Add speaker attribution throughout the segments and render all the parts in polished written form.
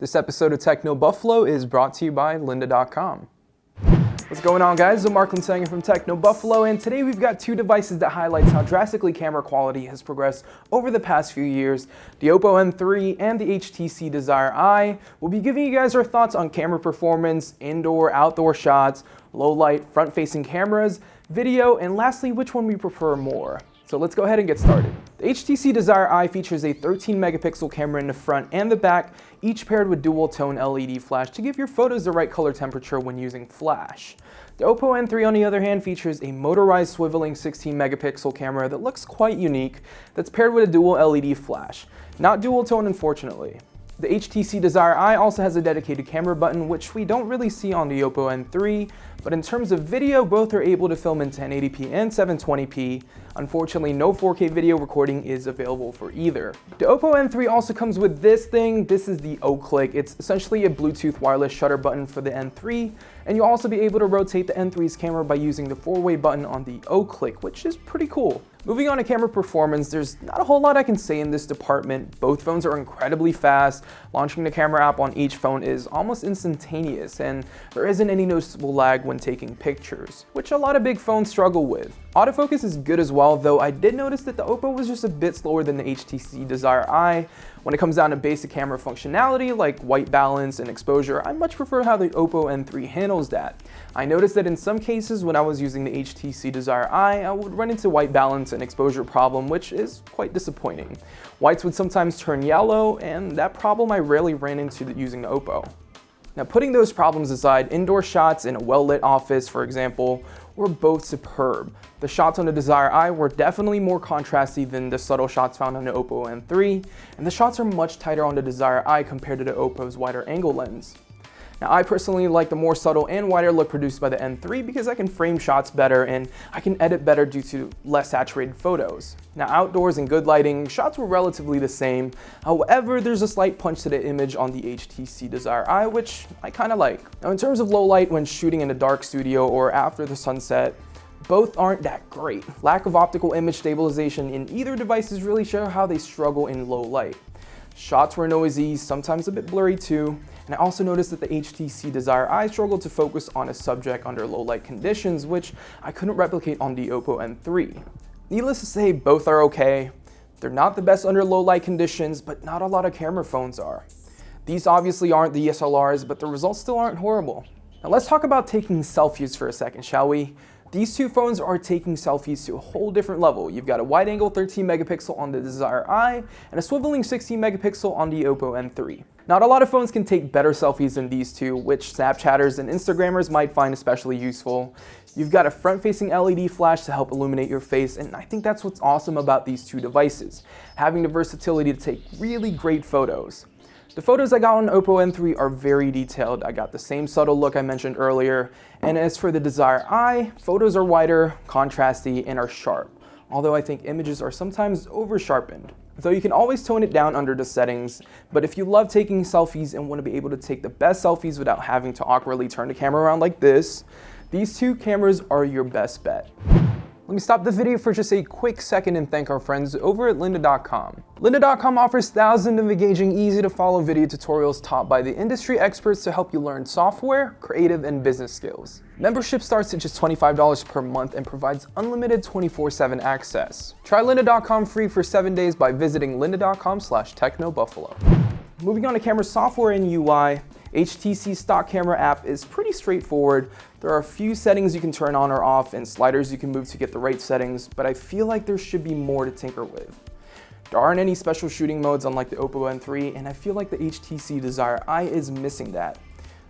Speaker 1: This episode of Techno Buffalo is brought to you by lynda.com. What's going on, guys? I'm Mark Linsanger from Techno Buffalo, and today we've got two devices that highlights how drastically camera quality has progressed over the past few years. The Oppo N3 and the HTC Desire Eye. We'll be giving you guys our thoughts on camera performance, indoor, outdoor shots, low light, front-facing cameras, video, and lastly, which one we prefer more. So let's go ahead and get started. The HTC Desire Eye features a 13 megapixel camera in the front and the back, each paired with dual tone LED flash to give your photos the right color temperature when using flash. The Oppo N3 on the other hand features a motorized swiveling 16 megapixel camera that looks quite unique, that's paired with a dual LED flash. Not dual tone, unfortunately. The HTC Desire Eye also has a dedicated camera button, which we don't really see on the Oppo N3, but in terms of video, both are able to film in 1080p and 720p. Unfortunately, no 4K video recording is available for either. The Oppo N3 also comes with this thing. This is the O-Click. It's essentially a Bluetooth wireless shutter button for the N3, and you'll also be able to rotate the N3's camera by using the 4-way button on the O-Click, which is pretty cool. Moving on to camera performance, there's not a whole lot I can say in this department. Both phones are incredibly fast. Launching the camera app on each phone is almost instantaneous, and there isn't any noticeable lag when taking pictures, which a lot of big phones struggle with. Autofocus is good as well, though I did notice that the Oppo was just a bit slower than the HTC Desire Eye. When it comes down to basic camera functionality like white balance and exposure, I much prefer how the Oppo N3 handles that. I noticed that in some cases when I was using the HTC Desire Eye, I would run into white balance and exposure problem, which is quite disappointing. Whites would sometimes turn yellow, and that problem I rarely ran into using the Oppo. Now, putting those problems aside, indoor shots in a well-lit office, for example, were both superb. The shots on the Desire Eye were definitely more contrasty than the subtle shots found on the Oppo N3, and the shots are much tighter on the Desire Eye compared to the Oppo's wider angle lens. Now, I personally like the more subtle and wider look produced by the N3 because I can frame shots better and I can edit better due to less saturated photos. Now, outdoors in good lighting, shots were relatively the same. However, there's a slight punch to the image on the HTC Desire Eye, which I kind of like. Now, in terms of low light when shooting in a dark studio or after the sunset, both aren't that great. Lack of optical image stabilization in either devices really show how they struggle in low light. Shots were noisy, sometimes a bit blurry too, and I also noticed that the HTC Desire Eye struggled to focus on a subject under low light conditions, which I couldn't replicate on the Oppo N3. Needless to say, both are okay. They're not the best under low light conditions, but not a lot of camera phones are. These obviously aren't the DSLRs, but the results still aren't horrible. Now let's talk about taking selfies for a second, shall we? These two phones are taking selfies to a whole different level. You've got a wide-angle 13 megapixel on the Desire Eye and a swiveling 16 megapixel on the Oppo N3. Not a lot of phones can take better selfies than these two, which Snapchatters and Instagrammers might find especially useful. You've got a front-facing LED flash to help illuminate your face, and I think that's what's awesome about these two devices, having the versatility to take really great photos. The photos I got on Oppo N3 are very detailed. I got the same subtle look I mentioned earlier. And as for the Desire Eye, photos are wider, contrasty, and are sharp. Although I think images are sometimes over-sharpened. Though you can always tone it down under the settings, but if you love taking selfies and want to be able to take the best selfies without having to awkwardly turn the camera around like this, these two cameras are your best bet. Let me stop the video for just a quick second and thank our friends over at lynda.com. Lynda.com offers thousands of engaging, easy to follow video tutorials taught by the industry experts to help you learn software, creative, and business skills. Membership starts at just $25 per month and provides unlimited 24/7 access. Try lynda.com free for 7 days by visiting lynda.com/technobuffalo. Moving on to camera software and UI, HTC's stock camera app is pretty straightforward. There are a few settings you can turn on or off and sliders you can move to get the right settings, but I feel like there should be more to tinker with. There aren't any special shooting modes unlike the Oppo N3, and I feel like the HTC Desire Eye is missing that.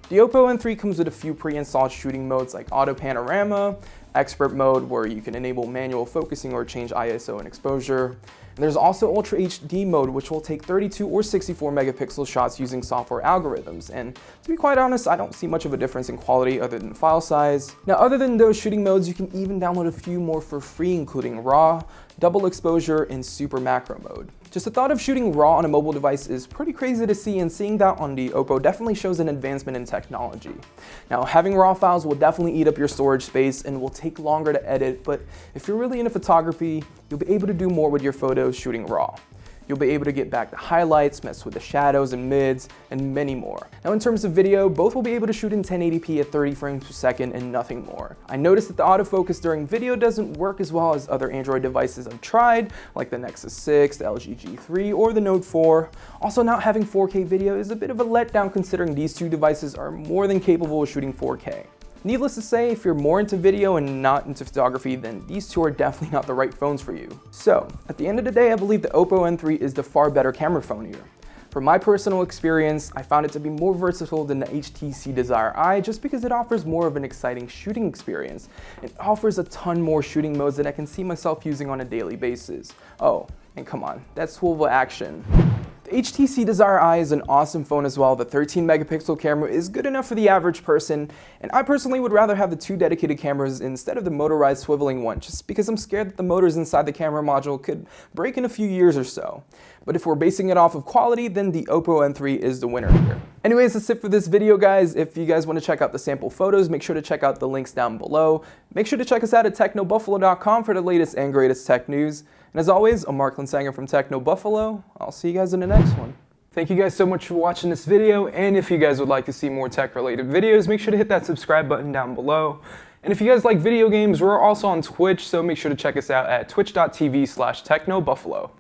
Speaker 1: The Oppo N3 comes with a few pre-installed shooting modes like auto panorama, expert mode where you can enable manual focusing or change ISO and exposure. And there's also Ultra HD mode, which will take 32 or 64 megapixel shots using software algorithms. And to be quite honest, I don't see much of a difference in quality other than file size. Now, other than those shooting modes, you can even download a few more for free, including RAW, double exposure, and super macro mode. Just the thought of shooting RAW on a mobile device is pretty crazy to see, and seeing that on the Oppo definitely shows an advancement in technology. Now, having RAW files will definitely eat up your storage space and will take longer to edit, but if you're really into photography, you'll be able to do more with your photos shooting RAW. You'll be able to get back the highlights, mess with the shadows and mids, and many more. Now in terms of video, both will be able to shoot in 1080p at 30 frames per second and nothing more. I noticed that the autofocus during video doesn't work as well as other Android devices I've tried, like the Nexus 6, the LG G3, or the Note 4. Also, not having 4K video is a bit of a letdown considering these two devices are more than capable of shooting 4K. Needless to say, if you're more into video and not into photography, then these two are definitely not the right phones for you. So, at the end of the day, I believe the Oppo N3 is the far better camera phone here. From my personal experience, I found it to be more versatile than the HTC Desire I just because it offers more of an exciting shooting experience. It offers a ton more shooting modes that I can see myself using on a daily basis. Oh, and come on, that's swivel action. The HTC Desire I is an awesome phone as well. The 13 megapixel camera is good enough for the average person, and I personally would rather have the two dedicated cameras instead of the motorized swiveling one, just because I'm scared that the motors inside the camera module could break in a few years or so. But if we're basing it off of quality, then the Oppo N3 is the winner here. Anyways, that's it for this video, guys. If you guys want to check out the sample photos, make sure to check out the links down below. Make sure to check us out at technobuffalo.com for the latest and greatest tech news. And as always, I'm Mark Linsanger from Techno Buffalo. I'll see you guys in the next one. Thank you guys so much for watching this video, and if you guys would like to see more tech-related videos, make sure to hit that subscribe button down below. And if you guys like video games, we're also on Twitch, so make sure to check us out at twitch.tv/technobuffalo.